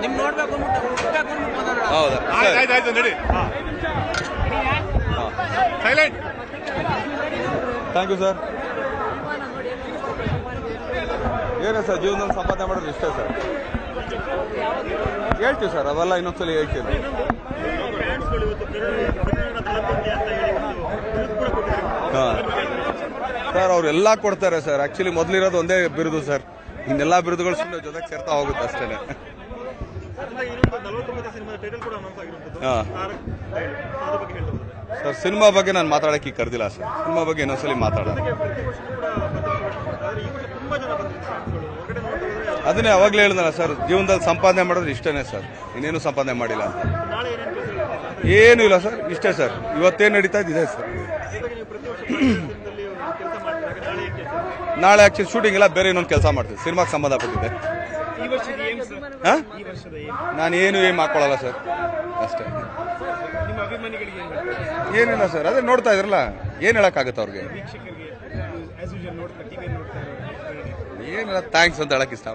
ನಿಮ್ ನೋಡ್ಬೇಕು ಹೌದಾ ನಡಿ ಸೈಲೆಂಟ್. Thank you sir. ಏನೇ ಸರ್ ಜೀವನದಲ್ಲಿ ಸಂಪಾದನೆ ಮಾಡೋದು ಇಷ್ಟೇ ಸರ್. ಹೇಳ್ತೀವಿ ಸರ್, ಅವೆಲ್ಲ ಇನ್ನೊಂದ್ಸಲಿ ಹೇಳ್ತೀವಿ. ಹಾಂ ಸರ್, ಅವರೆಲ್ಲ ಕೊಡ್ತಾರೆ ಸರ್. ಆಕ್ಚುಲಿ ಮೊದಲಿರೋದು ಒಂದೇ ಬಿರುದು ಸರ್. ಇನ್ನೆಲ್ಲ ಬಿರುದುಗಳು ಸುಮ್ಮನೆ ಜೊತೆಗೆ ಸೇರ್ತಾ ಹೋಗುತ್ತೆ ಅಷ್ಟೇ. ಹಾಂ ಸರ್, ಸಿನಿಮಾ ಬಗ್ಗೆ ನಾನು ಮಾತಾಡೋಕ್ಕೆ ಕರೆದಿಲ್ಲ ಸರ್. ಸಿನಿಮಾ ಬಗ್ಗೆ ಇನ್ನೊಂದ್ಸಲಿ ಮಾತಾಡೋಣ. ಅದನ್ನೇ ಅವಾಗಲೇ ಹೇಳಿದ್ನಲ್ಲ ಸರ್, ಜೀವನದಲ್ಲಿ ಸಂಪಾದನೆ ಮಾಡೋದು ಇಷ್ಟನೇ ಸರ್, ಇನ್ನೇನು ಸಂಪಾದನೆ ಮಾಡಿಲ್ಲ ಅಂತ. ಏನೂ ಇಲ್ಲ ಸರ್, ಇಷ್ಟೇ ಸರ್. ಇವತ್ತೇನು ನಡೀತಾ ಇದೆ ಸರ್. ನಾಳೆ ಆಕ್ಚುಲಿ ಶೂಟಿಂಗ್ ಎಲ್ಲ ಬೇರೆ ಇನ್ನೊಂದು ಕೆಲಸ ಮಾಡ್ತೀವಿ, ಸಿನಿಮಾಗೆ ಸಂಬಂಧಪಟ್ಟಿದೆ. ನಾನು ಏನು ಹಾಕೊಳ್ಳಲ್ಲ ಸರ್, ಅಷ್ಟೇ. ಏನಿಲ್ಲ ಸರ್, ಅದೇ ನೋಡ್ತಾ ಇದ್ರಲ್ಲ, ಏನು ಹೇಳಕ್ಕಾಗುತ್ತೆ ಅವ್ರಿಗೆ. ಏನಿಲ್ಲ, ಥ್ಯಾಂಕ್ಸ್ ಅಂತ ಹೇಳಕ್ ಇಷ್ಟ.